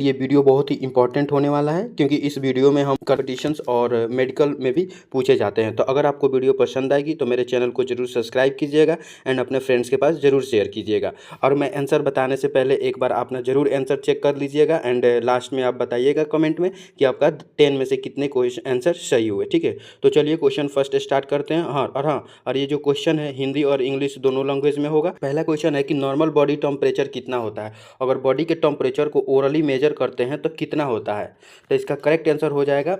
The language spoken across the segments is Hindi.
लिए वीडियो बहुत ही इंपॉर्टेंट होने वाला है, क्योंकि इस वीडियो में हम कॉम्पिटिशन्स और मेडिकल में भी पूछे जाते हैं। तो अगर आपको वीडियो पसंद आएगी तो मेरे चैनल को जरूर सब्सक्राइब कीजिएगा एंड अपने फ्रेंड्स के पास जरूर शेयर कीजिएगा। और मैं आंसर बताने से पहले एक बार अपना जरूर आंसर चेक कर लीजिएगा एंड लास्ट में आप बताइएगा कमेंट में कि आपका 10 में से कितने क्वेश्चन आंसर सही हुए। ठीक है, तो चलिए क्वेश्चन फर्स्ट स्टार्ट करते हैं। और ये जो क्वेश्चन है हिंदी और इंग्लिश दोनों लैंग्वेज में होगा। पहला क्वेश्चन है कि नॉर्मल बॉडी टेम्परेचर कितना होता है। अगर बॉडी के टेम्परेचर को ओरली मेजर करते हैं तो कितना होता है। तो इसका करेक्ट आंसर हो जाएगा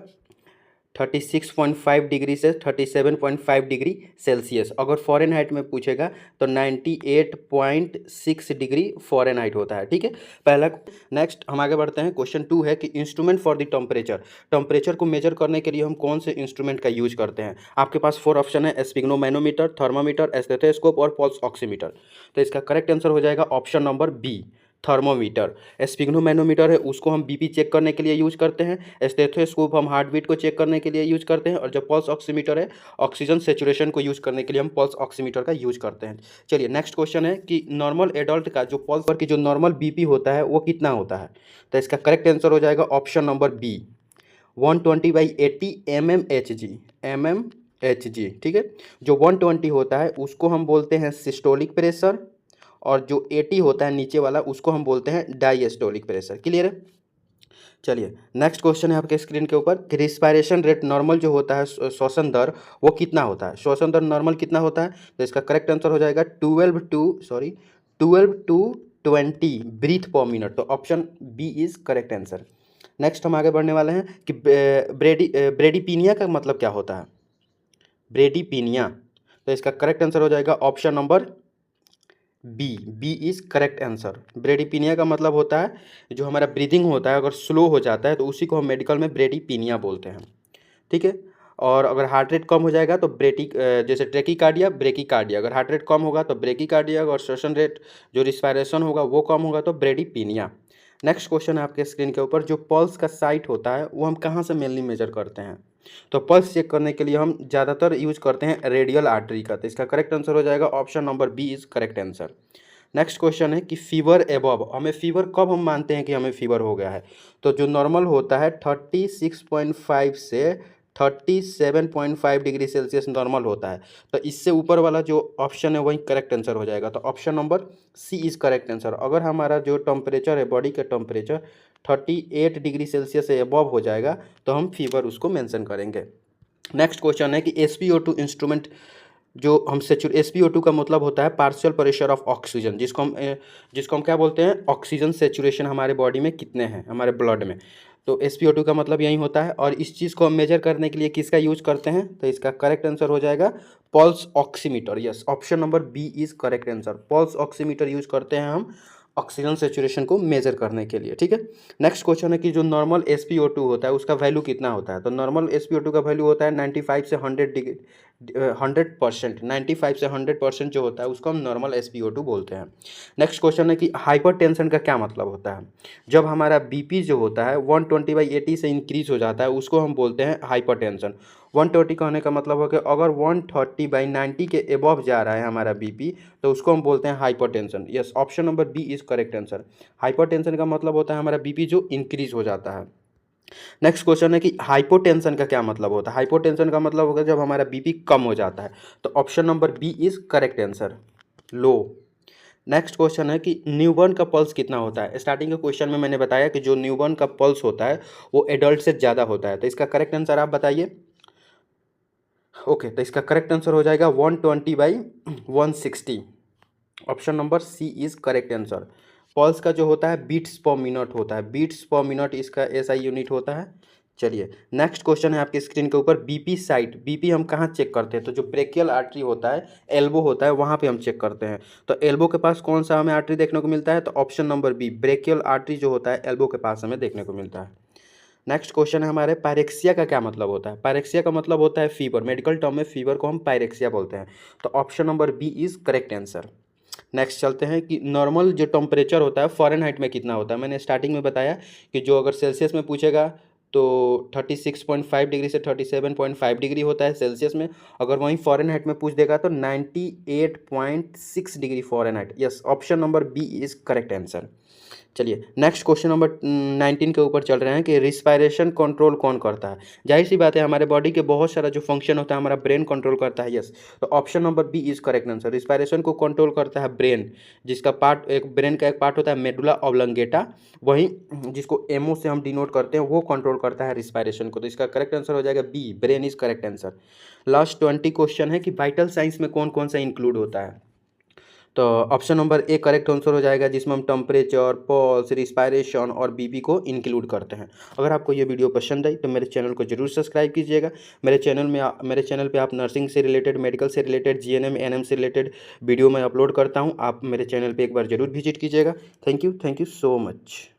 36.5 डिग्री से 37.5 डिग्री सेल्सियस। अगर फ़ॉरेनहाइट में पूछेगा तो 98.6 डिग्री फ़ॉरेनहाइट होता है। ठीक है, पहला। नेक्स्ट हम आगे बढ़ते हैं। क्वेश्चन 2 है कि इंस्ट्रूमेंट फॉर द टेम्परेचर को मेजर करने के लिए हम कौन से इंस्ट्रूमेंट का यूज करते हैं। आपके पास 4 ऑप्शन है, स्फिग्नोमैनोमीटर, थर्मामीटर, स्टेथोस्कोप और पल्स ऑक्सीमीटर। तो इसका करेक्ट आंसर हो जाएगा option number B, thermometer. Sphygmomanometer है उसको हम बीपी चेक करने के लिए यूज करते हैं। स्टेथोस्कोप हम हार्ट बीट को चेक करने के लिए यूज करते हैं। और जो पल्स ऑक्सीमीटर है ऑक्सीजन सेचुरेशन को यूज करने के लिए हम पल्स ऑक्सीमीटर का यूज करते हैं। चलिए नेक्स्ट क्वेश्चन है कि नॉर्मल एडल्ट का जो पल्स पर की जो नॉर्मल बीपी होता है वो कितना होता है। तो इसका करेक्ट आंसर हो जाएगा ऑप्शन नंबर बी, 120/80 mmHg। ठीक है, जो 120 होता है उसको हम बोलते हैं सिस्टोलिक प्रेशर और जो 80 होता है नीचे वाला उसको हम बोलते हैं डायस्टोलिक प्रेशर। क्लियर है। चलिए नेक्स्ट क्वेश्चन है आपके स्क्रीन के ऊपर कि रिस्पायरेशन रेट नॉर्मल जो होता है श्वसन दर वो कितना होता है। श्वसन दर नॉर्मल कितना होता है। तो इसका करेक्ट आंसर हो जाएगा 12 to 20 ब्रीथ पर मिनट। तो option B is correct answer. Next हम आगे बढ़ने वाले हैं कि ब्रेडीपीनिया का मतलब क्या होता है। ब्रेडीपीनिया, तो इसका करेक्ट आंसर हो जाएगा option number B is correct answer. Bradypnoea का मतलब होता है जो हमारा ब्रीदिंग होता है अगर स्लो हो जाता है तो उसी को हम मेडिकल में ब्रेडीपीनिया बोलते हैं। ठीक है, और अगर हार्ट रेट कम हो जाएगा तो जैसे ट्रेकीकार्डिया, ब्रेकीकार्डिया। अगर हार्ट रेट कम होगा तो ब्रेकीकार्डिया, और श्वसन रेट जो रिस्पायरेशन होगा वो कम होगा तो ब्रेडीपीनिया। नेक्स्ट क्वेश्चन है आपके स्क्रीन के ऊपर, जो पल्स का साइट होता है वो हम कहाँ से मेनली मेजर करते हैं। तो पल्स चेक करने के लिए हम ज़्यादातर यूज करते हैं रेडियल आर्टरी का। तो इसका करेक्ट आंसर हो जाएगा option number B is correct answer. Next question है कि फीवर एबव, हमें फीवर कब हम मानते हैं कि हमें फीवर हो गया है। तो जो नॉर्मल होता है 36.5 से 37.5 डिग्री सेल्सियस नॉर्मल होता है। तो इससे ऊपर वाला जो ऑप्शन है वही करेक्ट आंसर हो जाएगा। तो option number C is correct answer. अगर हमारा जो टेम्परेचर है बॉडी का टेम्परेचर 38 डिग्री सेल्सियस से अबव हो जाएगा तो हम फीवर उसको मेंशन करेंगे। नेक्स्ट क्वेश्चन है कि SpO2 इंस्ट्रूमेंट जो हम SpO2 का मतलब होता है पार्शियल प्रेशर ऑफ ऑक्सीजन, जिसको हम क्या बोलते हैं, ऑक्सीजन सेचुरेशन हमारे बॉडी में कितने हैं, हमारे ब्लड में। तो SpO2 का मतलब यही होता है। और इस चीज़ को हम मेजर करने के लिए किसका यूज करते हैं। तो इसका करेक्ट आंसर हो जाएगा pulse oximeter. Yes, option number B is correct answer. Pulse oximeter use करते हैं हम ऑक्सीजन सेचुरेशन को मेजर करने के लिए। ठीक है, नेक्स्ट क्वेश्चन है कि जो नॉर्मल SpO2 होता है उसका वैल्यू कितना होता है। तो नॉर्मल SpO2 का वैल्यू होता है 95 से 100%। 95 से 100% जो होता है उसको हम नॉर्मल SpO2 बोलते हैं। नेक्स्ट क्वेश्चन है कि हाइपरटेंशन का क्या मतलब होता है। जब हमारा बीपी जो होता है 120/80 से इंक्रीज हो जाता है उसको हम बोलते हैं हाइपरटेंशन। 120 कहने का मतलब हो कि अगर 130/90 के एबव जा रहा है हमारा बीपी तो उसको हम बोलते हैं hypertension. Yes, option number B is correct answer. Hypertension का मतलब होता है हमारा बीपी जो इंक्रीज हो जाता है। नेक्स्ट क्वेश्चन है कि हाइपोटेंशन का क्या मतलब होता है। हाइपोटेंशन का मतलब होगा जब हमारा बीपी कम हो जाता है। तो option number B is correct answer, लो। नेक्स्ट क्वेश्चन है कि न्यूबॉर्न का पल्स कितना होता है। स्टार्टिंग के क्वेश्चन में मैंने बताया कि जो न्यूबॉर्न का पल्स होता है वो एडल्ट से ज़्यादा होता है। तो इसका करेक्ट आंसर आप बताइए। ओके, तो इसका करेक्ट आंसर हो जाएगा 120/160। Option number C is correct answer. Pulse का जो होता है बीट्स पर मिनट होता है, बीट्स पर मिनट इसका SI यूनिट होता है। चलिए नेक्स्ट क्वेश्चन है आपकी स्क्रीन के ऊपर, बीपी साइट। बीपी हम कहाँ चेक करते हैं। तो जो ब्रेकियल आर्टरी होता है, एल्बो होता है, वहाँ पे हम चेक करते हैं। तो एल्बो के पास कौन सा हमें आर्टरी देखने को मिलता है। तो option number B, brachial artery जो होता है एल्बो के पास हमें देखने को मिलता है। नेक्स्ट क्वेश्चन है हमारे, पायरेक्सिया का क्या मतलब होता है। पायरेक्सिया का मतलब होता है फीवर। मेडिकल टर्म में फीवर को हम पायरेक्सिया बोलते हैं। तो option number B is correct answer. Next चलते हैं कि नॉर्मल जो टेम्परेचर होता है फ़ॉरेनहाइट में कितना होता है। मैंने स्टार्टिंग में बताया कि जो अगर सेल्सियस में पूछेगा तो 36.5 डिग्री से 37.5 डिग्री होता है सेल्सियस में। अगर वहीं फ़ॉरेनहाइट में पूछ देगा तो 98.6 degree Fahrenheit. Yes, option number B is correct answer. चलिए नेक्स्ट क्वेश्चन नंबर 19 के ऊपर चल रहे हैं कि रिस्पायरेशन कंट्रोल कौन करता है। जाहिर सी बात है हमारे बॉडी के बहुत सारा जो फंक्शन होता है हमारा ब्रेन कंट्रोल करता है। यस, तो option number B is correct answer. Respiration को कंट्रोल करता है ब्रेन, जिसका पार्ट एक ब्रेन का एक पार्ट होता है मेडुला ऑब्लंगेटा, वहीं जिसको एमओ से हम डिनोट करते हैं वो कंट्रोल करता है रिस्पायरेशन को। तो इसका करेक्ट आंसर हो जाएगा B, brain is correct answer. Last 20 question है कि वाइटल साइंस में कौन कौन सा इंक्लूड होता है। तो option number A correct answer हो जाएगा, जिसमें हम टेम्परेचर, पल्स, रिस्पायरेशन और बीपी को इंक्लूड करते हैं। अगर आपको ये वीडियो पसंद आई तो मेरे चैनल को जरूर सब्सक्राइब कीजिएगा। मेरे चैनल पे आप नर्सिंग से रिलेटेड, मेडिकल से रिलेटेड, जीएनएम एनएम से रिलेटेड वीडियो मैं अपलोड करता हूँ। आप मेरे चैनल पर एक बार जरूर विजिट कीजिएगा। Thank you so much.